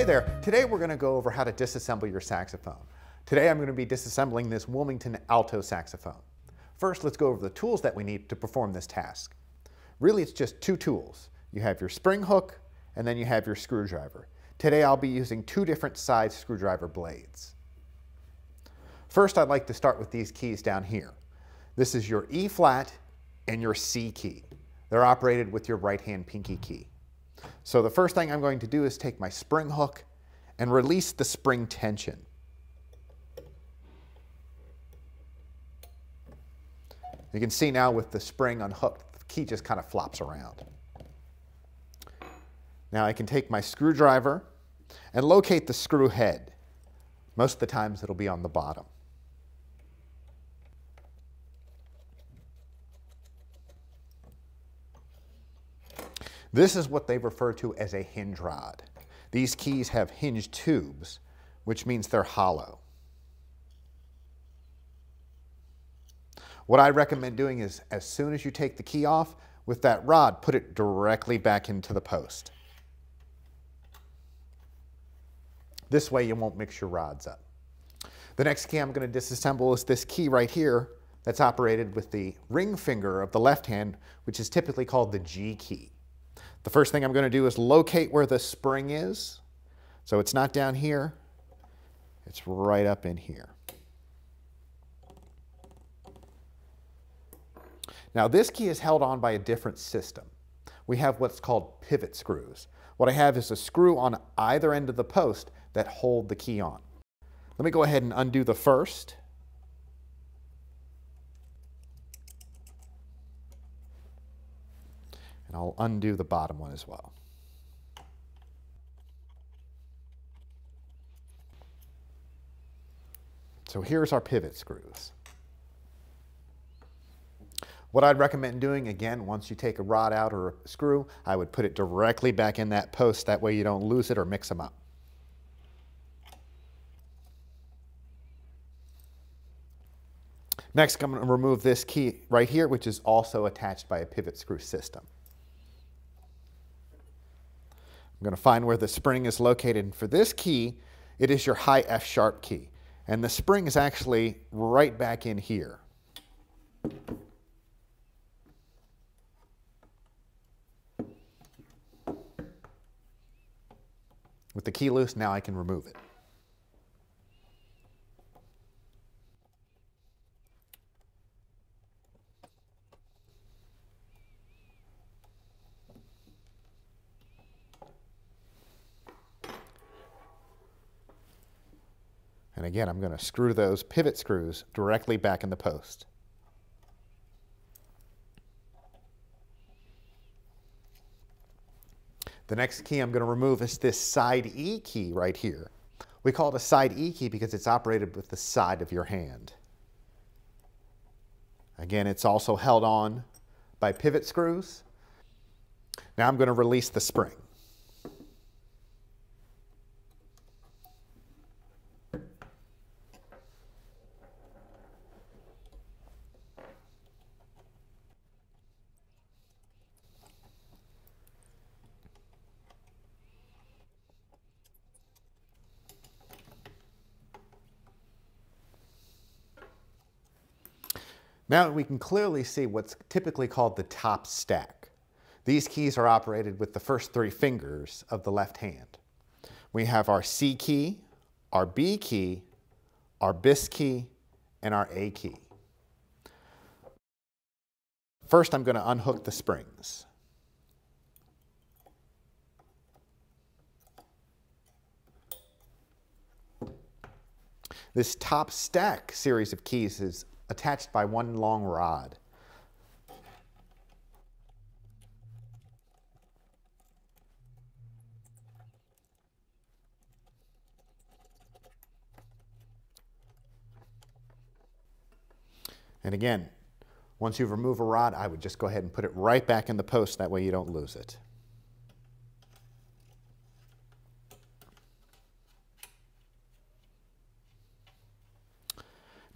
Hey there, today we're going to go over how to disassemble your saxophone. Today I'm going to be disassembling this Wilmington Alto saxophone. First, let's go over the tools that we need to perform this task. Really, it's just two tools. You have your spring hook, and then you have your screwdriver. Today I'll be using two different size screwdriver blades. First, I'd like to start with these keys down here. This is your E flat and your C key. They're operated with your right hand pinky key. So the first thing I'm going to do is take my spring hook and release the spring tension. You can see now with the spring unhooked, the key just kind of flops around. Now I can take my screwdriver and locate the screw head. Most of the times it'll be on the bottom. This is what they refer to as a hinge rod. These keys have hinge tubes, which means they're hollow. What I recommend doing is, as soon as you take the key off, with that rod, put it directly back into the post. This way you won't mix your rods up. The next key I'm going to disassemble is this key right here that's operated with the ring finger of the left hand, which is typically called the G key. The first thing I'm going to do is locate where the spring is. So it's not down here, it's right up in here. Now this key is held on by a different system. We have what's called pivot screws. What I have is a screw on either end of the post that hold the key on. Let me go ahead and undo the first. And I'll undo the bottom one as well. So here's our pivot screws. What I'd recommend doing, again, once you take a rod out or a screw, I would put it directly back in that post. That way you don't lose it or mix them up. Next, I'm going to remove this key right here, which is also attached by a pivot screw system. I'm going to find where the spring is located. And for this key, it is your high F sharp key. And the spring is actually right back in here. With the key loose, now I can remove it. And again, I'm going to screw those pivot screws directly back in the post. The next key I'm going to remove is this side E key right here. We call it a side E key because it's operated with the side of your hand. Again, it's also held on by pivot screws. Now I'm going to release the spring. Now we can clearly see what's typically called the top stack. These keys are operated with the first three fingers of the left hand. We have our C key, our B key, our Bis key, and our A key. First, I'm going to unhook the springs. This top stack series of keys is attached by one long rod. And again, once you remove a rod, I would just go ahead and put it right back in the post. That way you don't lose it.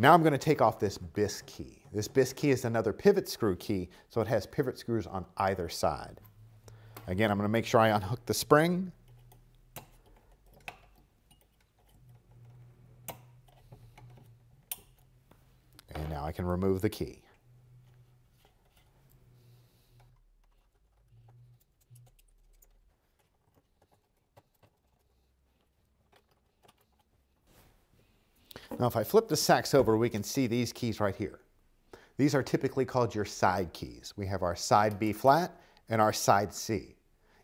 Now I'm going to take off this Bis key. This Bis key is another pivot screw key, so it has pivot screws on either side. Again, I'm going to make sure I unhook the spring, Now I can remove the key. Now if I flip the sax over, we can see these keys right here. These are typically called your side keys. We have our side B flat and our side C.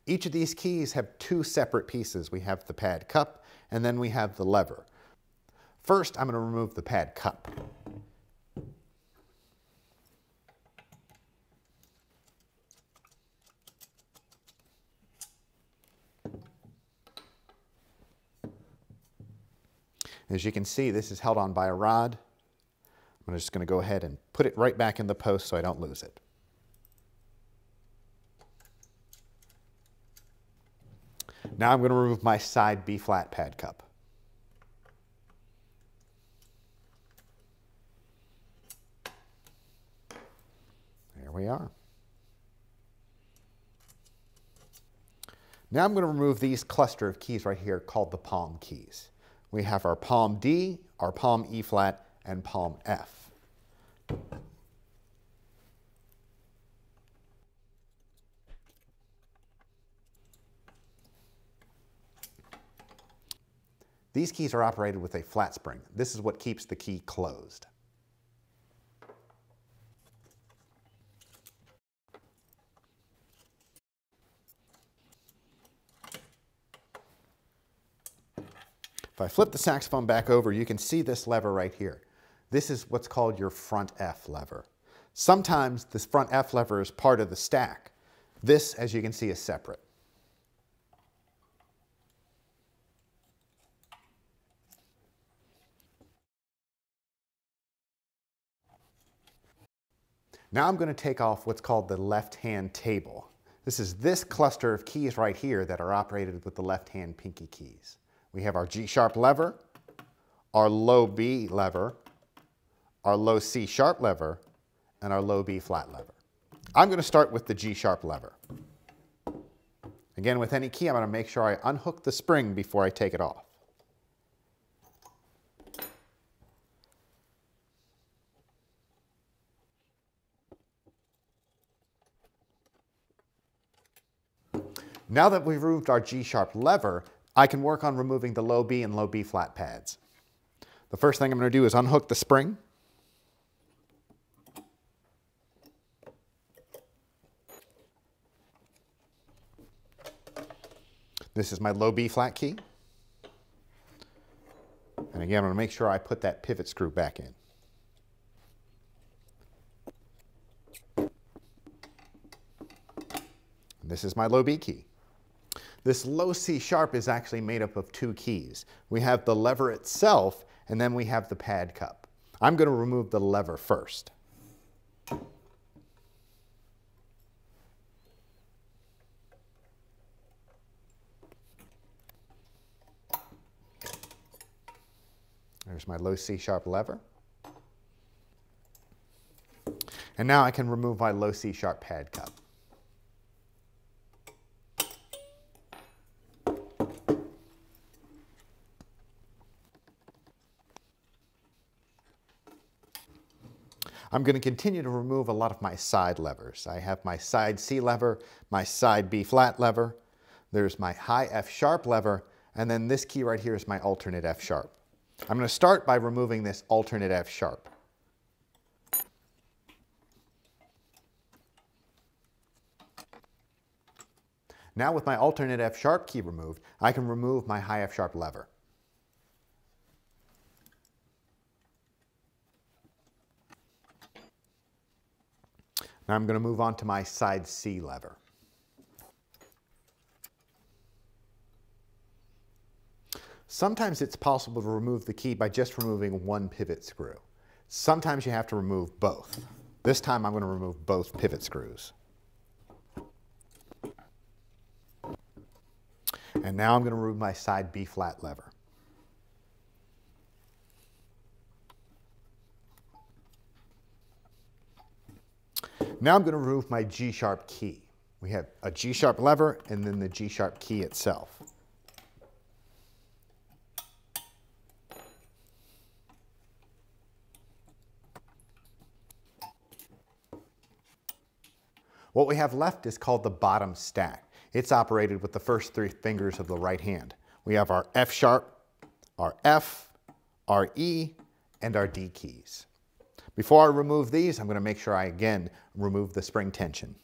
Each of these keys have two separate pieces. We have the pad cup and then we have the lever. First, I'm going to remove the pad cup. As you can see, this is held on by a rod. I'm just going to go ahead and put it right back in the post so I don't lose it. Now I'm going to remove my side B flat pad cup. There we are. Now I'm going to remove these cluster of keys right here called the palm keys. We have our palm D, our palm E flat, and palm F. These keys are operated with a flat spring. This is what keeps the key closed. If I flip the saxophone back over, you can see this lever right here. This is what's called your front F lever. Sometimes this front F lever is part of the stack. This, as you can see, is separate. Now I'm going to take off what's called the left-hand table. This is this cluster of keys right here that are operated with the left-hand pinky keys. We have our G-sharp lever, our low B lever, our low C-sharp lever, and our low B flat lever. I'm going to start with the G-sharp lever. Again, with any key, I'm going to make sure I unhook the spring before I take it off. Now that we've removed our G-sharp lever, I can work on removing the low B and low B flat pads. The first thing I'm going to do is unhook the spring. This is my low B flat key. And again, I'm going to make sure I put that pivot screw back in. And this is my low B key. This low C sharp is actually made up of two keys. We have the lever itself, and then we have the pad cup. I'm going to remove the lever first. There's my low C sharp lever. And now I can remove my low C sharp pad cup. I'm going to continue to remove a lot of my side levers. I have my side C lever, my side B flat lever, there's my high F sharp lever, and then this key right here is my alternate F sharp. I'm going to start by removing this alternate F sharp. Now with my alternate F sharp key removed, I can remove my high F sharp lever. Now I'm going to move on to my side C lever. Sometimes it's possible to remove the key by just removing one pivot screw. Sometimes you have to remove both. This time I'm going to remove both pivot screws. And now I'm going to remove my side B flat lever. Now I'm going to remove my G-sharp key. We have a G-sharp lever and then the G-sharp key itself. What we have left is called the bottom stack. It's operated with the first 3 fingers of the right hand. We have our F sharp, our F, our E, and our D keys. Before I remove these, I'm going to make sure I again remove the spring tension.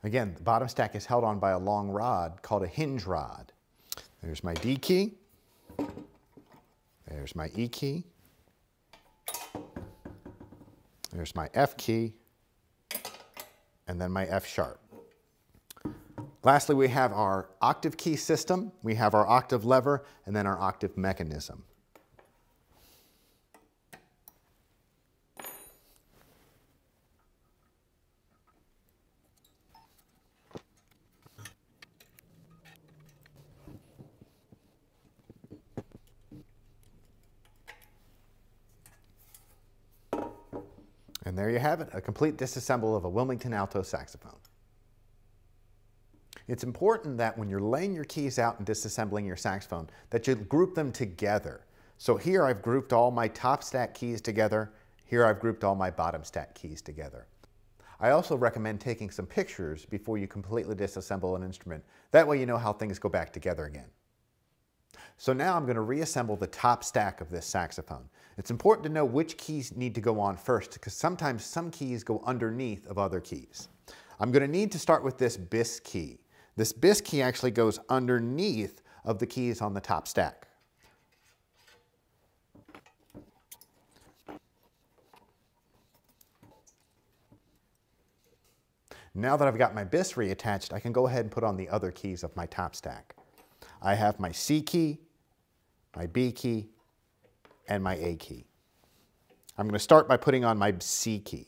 Again, the bottom stack is held on by a long rod called a hinge rod. There's my D key. There's my E key. There's my F key. And then my F sharp. Lastly, we have our octave key system. We have our octave lever and then our octave mechanism. And there you have it, a complete disassemble of a Wilmington alto saxophone. It's important that when you're laying your keys out and disassembling your saxophone, that you group them together. So here I've grouped all my top stack keys together. Here I've grouped all my bottom stack keys together. I also recommend taking some pictures before you completely disassemble an instrument. That way you know how things go back together again. So now I'm going to reassemble the top stack of this saxophone. It's important to know which keys need to go on first because sometimes some keys go underneath of other keys. I'm going to need to start with this Bis key. This Bis key actually goes underneath of the keys on the top stack. Now that I've got my Bis reattached, I can go ahead and put on the other keys of my top stack. I have my C key, my B key, and my A key. I'm going to start by putting on my C key.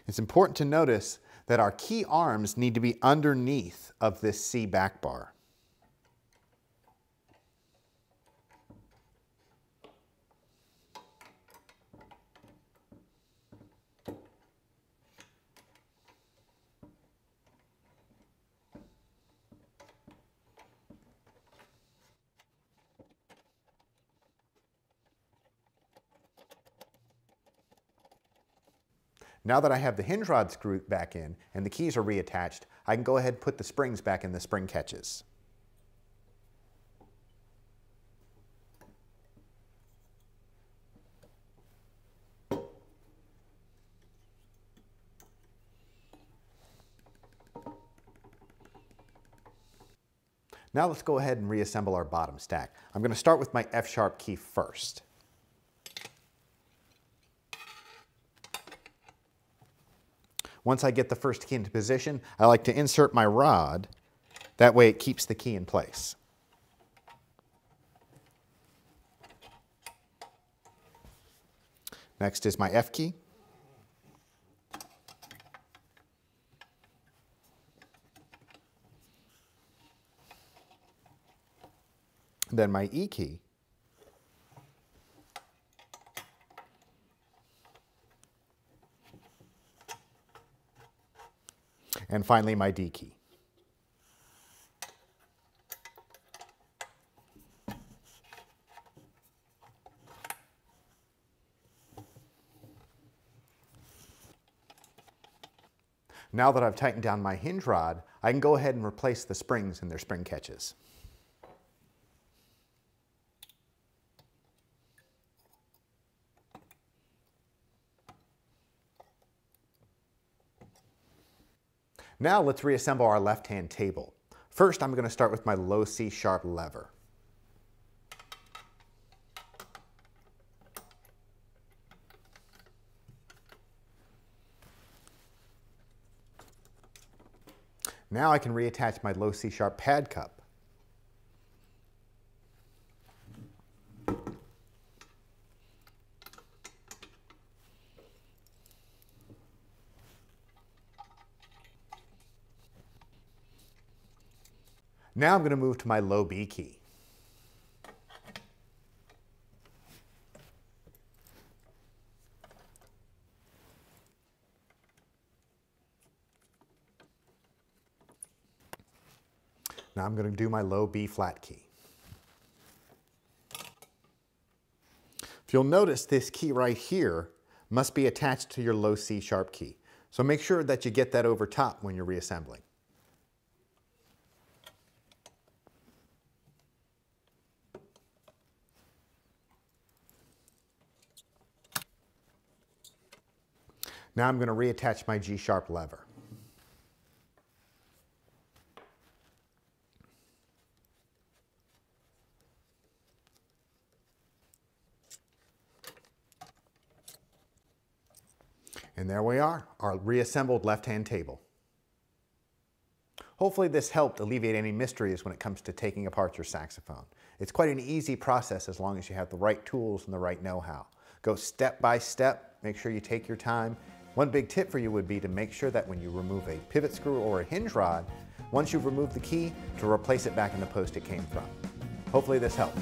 It's important to notice that our key arms need to be underneath of this C back bar. Now that I have the hinge rod screwed back in and the keys are reattached, I can go ahead and put the springs back in the spring catches. Now let's go ahead and reassemble our bottom stack. I'm going to start with my F sharp key first. Once I get the first key into position, I like to insert my rod. That way it keeps the key in place. Next is my F key. Then my E key. And finally my D key. Now that I've tightened down my hinge rod, I can go ahead and replace the springs in their spring catches. Now let's reassemble our left-hand table. First, I'm going to start with my low C sharp lever. Now I can reattach my low C sharp pad cup. Now I'm going to move to my low B key. Now I'm going to do my low B flat key. If you'll notice, this key right here must be attached to your low C sharp key. So make sure that you get that over top when you're reassembling. Now I'm going to reattach my G sharp lever. And there we are, our reassembled left-hand table. Hopefully this helped alleviate any mysteries when it comes to taking apart your saxophone. It's quite an easy process as long as you have the right tools and the right know-how. Go step by step, make sure you take your time. One big tip for you would be to make sure that when you remove a pivot screw or a hinge rod, once you've removed the key, to replace it back in the post it came from. Hopefully this helps.